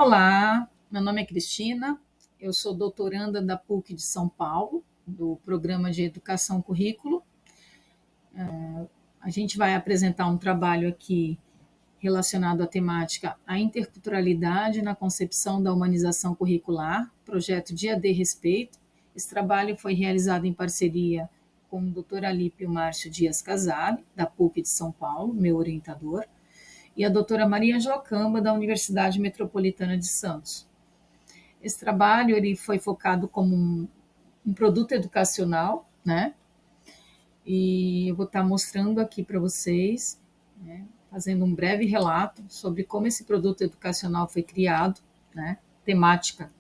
Olá, meu nome é Cristina, eu sou doutoranda da PUC de São Paulo, do Programa de Educação Currículo. A gente vai apresentar um trabalho aqui relacionado à temática A Interculturalidade na Concepção da Humanização Curricular, projeto Dia D Respeito. Esse trabalho foi realizado em parceria com o Dr. Alípio Márcio Dias Casale, da PUC de São Paulo, meu orientador, e a doutora Maria Joacamba, da Universidade Metropolitana de Santos. Esse trabalho ele foi focado como um produto educacional, né? E eu vou estar mostrando aqui para vocês, né, fazendo um breve relato sobre como esse produto educacional foi criado, né? Temática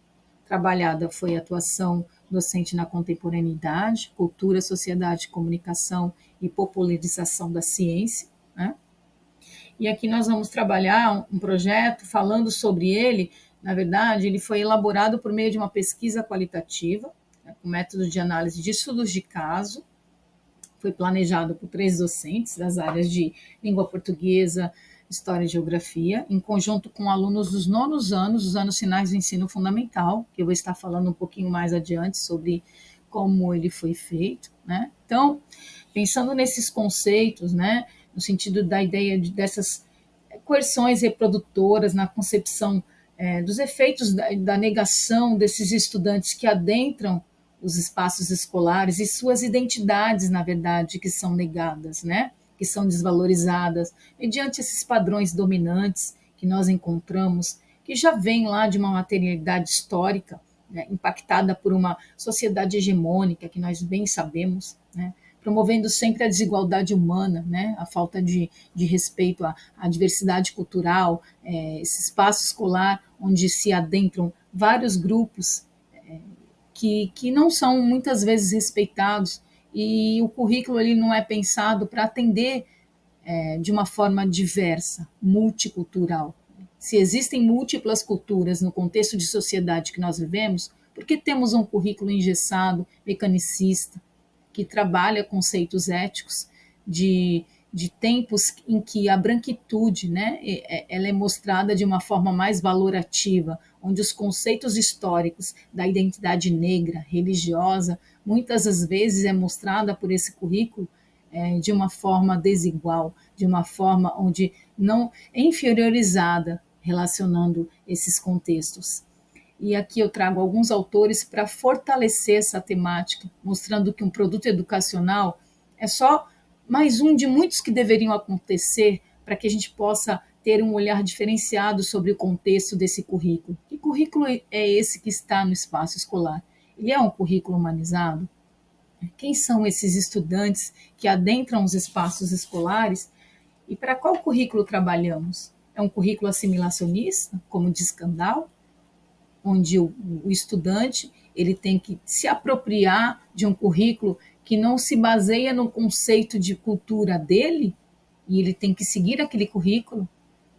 trabalhada foi atuação docente na contemporaneidade, cultura, sociedade, comunicação e popularização da ciência, né? E aqui nós vamos trabalhar um projeto falando sobre ele. Na verdade, ele foi elaborado por meio de uma pesquisa qualitativa, né, com método de análise de estudos de caso. Foi planejado por 3 docentes das áreas de língua portuguesa, história e geografia, em conjunto com alunos dos 9º anos, dos anos finais do ensino fundamental, que eu vou estar falando um pouquinho mais adiante sobre como ele foi feito, né? Então, pensando nesses conceitos, né, no sentido da ideia dessas coerções reprodutoras na concepção dos efeitos da negação desses estudantes que adentram os espaços escolares e suas identidades, na verdade, que são negadas, né? Que são desvalorizadas, mediante esses padrões dominantes que nós encontramos, que já vêm lá de uma materialidade histórica, né, impactada por uma sociedade hegemônica, que nós bem sabemos, né? Promovendo sempre a desigualdade humana, né? A falta de respeito à diversidade cultural, esse espaço escolar onde se adentram vários grupos que não são muitas vezes respeitados, e o currículo ele não é pensado para atender de uma forma diversa, multicultural. Se existem múltiplas culturas no contexto de sociedade que nós vivemos, por que temos um currículo engessado, mecanicista, que trabalha conceitos éticos de tempos em que a branquitude, né, ela é mostrada de uma forma mais valorativa, onde os conceitos históricos da identidade negra, religiosa, muitas das vezes é mostrada por esse currículo de uma forma desigual, de uma forma onde não é inferiorizada, relacionando esses contextos. E aqui eu trago alguns autores para fortalecer essa temática, mostrando que um produto educacional é só mais um de muitos que deveriam acontecer para que a gente possa ter um olhar diferenciado sobre o contexto desse currículo. Que currículo é esse que está no espaço escolar? Ele é um currículo humanizado? Quem são esses estudantes que adentram os espaços escolares e para qual currículo trabalhamos? É um currículo assimilacionista, como diz Kandal, onde o estudante ele tem que se apropriar de um currículo que não se baseia no conceito de cultura dele, e ele tem que seguir aquele currículo,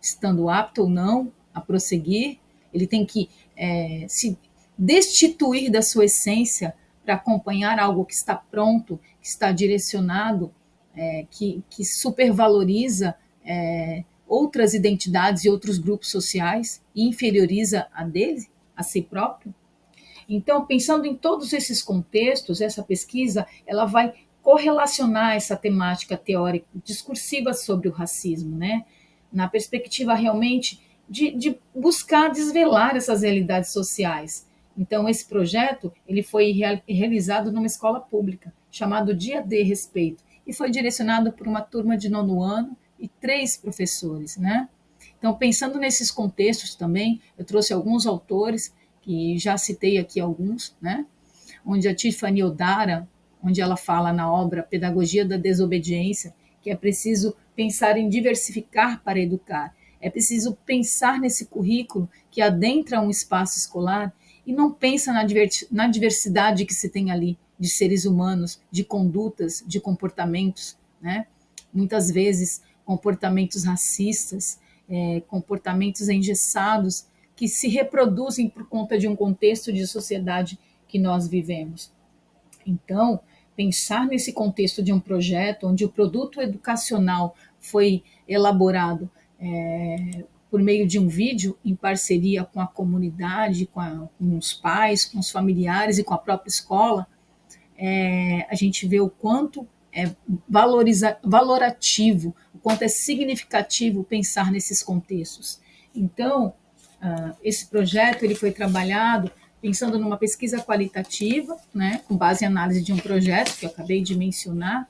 estando apto ou não a prosseguir, ele tem que se destituir da sua essência para acompanhar algo que está pronto, que está direcionado, que supervaloriza outras identidades e outros grupos sociais e inferioriza a dele, a si próprio. Então, pensando em todos esses contextos, essa pesquisa ela vai correlacionar essa temática teórica discursiva sobre o racismo, né? Na perspectiva realmente de buscar desvelar essas realidades sociais. Então, esse projeto ele foi realizado numa escola pública, chamado Dia D Respeito, e foi direcionado por uma turma de 9º ano e 3 professores, né? Então, pensando nesses contextos também, eu trouxe alguns autores, que já citei aqui alguns, né? Onde a Tiffany Odara, onde ela fala na obra Pedagogia da Desobediência, que é preciso pensar em diversificar para educar. É preciso pensar nesse currículo que adentra um espaço escolar e não pensa na diversidade que se tem ali, de seres humanos, de condutas, de comportamentos, né? Muitas vezes comportamentos racistas, comportamentos engessados, que se reproduzem por conta de um contexto de sociedade que nós vivemos. Então, pensar nesse contexto de um projeto onde o produto educacional foi elaborado por meio de um vídeo, em parceria com a comunidade, com os pais, com os familiares e com a própria escola, a gente vê o quanto é valorativo, o quanto é significativo pensar nesses contextos. Então, esse projeto ele foi trabalhado pensando numa pesquisa qualitativa, né, com base em análise de um projeto que eu acabei de mencionar,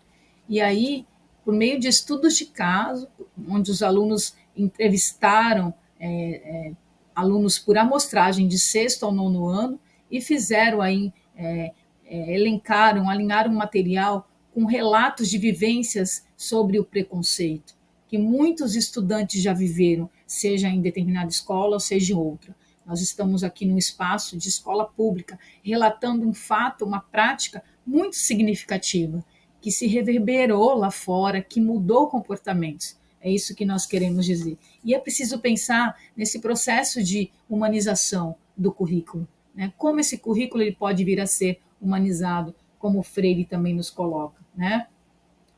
e aí, por meio de estudos de caso, onde os alunos entrevistaram alunos por amostragem de sexto ao nono ano e fizeram aí, elencaram, alinharam um material com relatos de vivências sobre o preconceito, que muitos estudantes já viveram, seja em determinada escola ou seja em outra. Nós estamos aqui num espaço de escola pública, relatando um fato, uma prática muito significativa, que se reverberou lá fora, que mudou comportamentos. É isso que nós queremos dizer. E é preciso pensar nesse processo de humanização do currículo, né? Como esse currículo ele pode vir a ser humanizado, como o Freire também nos coloca, né?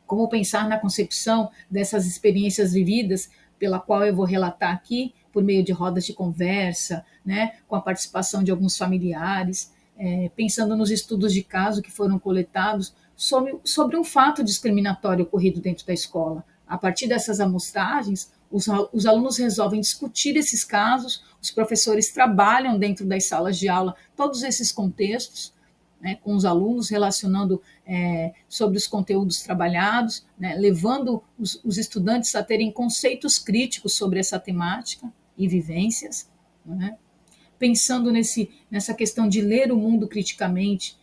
Como pensar na concepção dessas experiências vividas, pela qual eu vou relatar aqui, por meio de rodas de conversa, né, com a participação de alguns familiares, pensando nos estudos de caso que foram coletados sobre um fato discriminatório ocorrido dentro da escola. A partir dessas amostragens, os alunos resolvem discutir esses casos, os professores trabalham dentro das salas de aula todos esses contextos, né, com os alunos, relacionando sobre os conteúdos trabalhados, né, levando os estudantes a terem conceitos críticos sobre essa temática e vivências, né, pensando nessa questão de ler o mundo criticamente,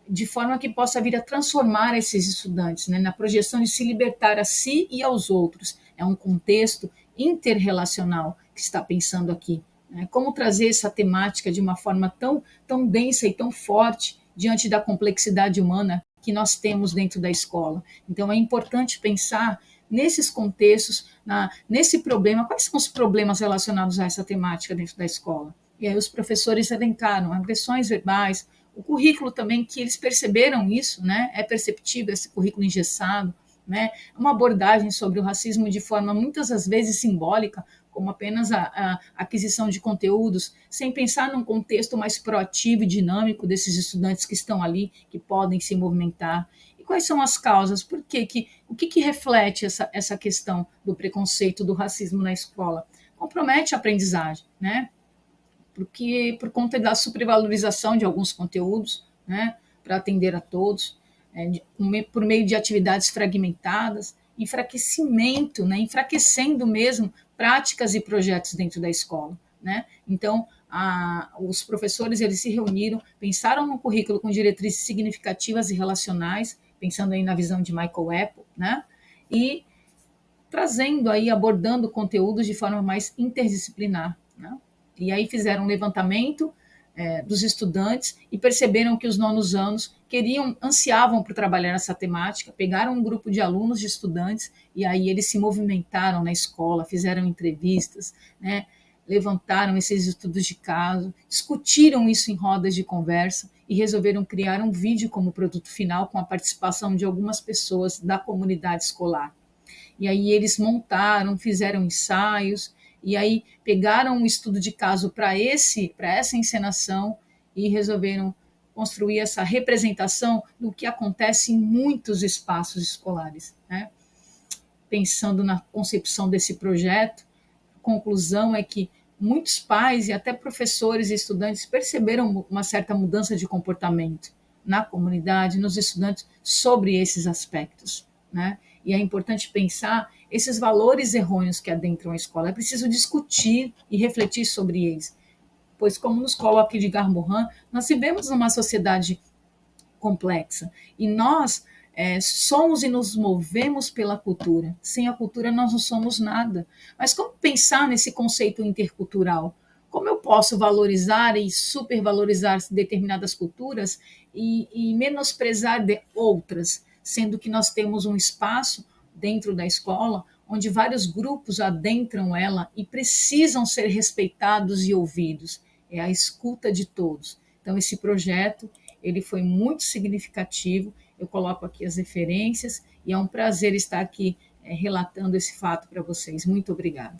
de forma que possa vir a transformar esses estudantes, né, na projeção de se libertar a si e aos outros. É um contexto interrelacional que está pensando aqui. Né, como trazer essa temática de uma forma tão densa e tão forte diante da complexidade humana que nós temos dentro da escola. Então, é importante pensar nesses contextos, nesse problema, quais são os problemas relacionados a essa temática dentro da escola. E aí os professores elencaram agressões verbais, o currículo também, que eles perceberam isso, né? É perceptível esse currículo engessado, né? Uma abordagem sobre o racismo de forma muitas das vezes simbólica, como apenas a aquisição de conteúdos, sem pensar num contexto mais proativo e dinâmico desses estudantes que estão ali, que podem se movimentar. E quais são as causas? O que reflete essa questão do preconceito, do racismo na escola? Compromete a aprendizagem, né? Porque por conta da supervalorização de alguns conteúdos, né, para atender a todos, por meio de atividades fragmentadas, enfraquecimento, né, enfraquecendo mesmo práticas e projetos dentro da escola, né? Então, os professores eles se reuniram, pensaram num currículo com diretrizes significativas e relacionais, pensando aí na visão de Michael Apple, né? E trazendo aí, abordando conteúdos de forma mais interdisciplinar, né? E aí fizeram um levantamento dos estudantes e perceberam que os nonos anos ansiavam por trabalhar nessa temática, pegaram um grupo de alunos, de estudantes, e aí eles se movimentaram na escola, fizeram entrevistas, né, levantaram esses estudos de caso, discutiram isso em rodas de conversa e resolveram criar um vídeo como produto final com a participação de algumas pessoas da comunidade escolar. E aí eles montaram, fizeram ensaios, e aí pegaram um estudo de caso para essa encenação e resolveram construir essa representação do que acontece em muitos espaços escolares, né? Pensando na concepção desse projeto, a conclusão é que muitos pais e até professores e estudantes perceberam uma certa mudança de comportamento na comunidade, nos estudantes, sobre esses aspectos, né? E é importante pensar esses valores errôneos que adentram a escola. É preciso discutir e refletir sobre eles, pois, como nos coloca Edgar Morin, nós vivemos numa sociedade complexa e nós somos e nos movemos pela cultura. Sem a cultura nós não somos nada. Mas como pensar nesse conceito intercultural? Como eu posso valorizar e supervalorizar determinadas culturas e menosprezar de outras, sendo que nós temos um espaço dentro da escola onde vários grupos adentram ela e precisam ser respeitados e ouvidos. É a escuta de todos. Então, esse projeto ele foi muito significativo. Eu coloco aqui as referências e é um prazer estar aqui relatando esse fato para vocês. Muito obrigada.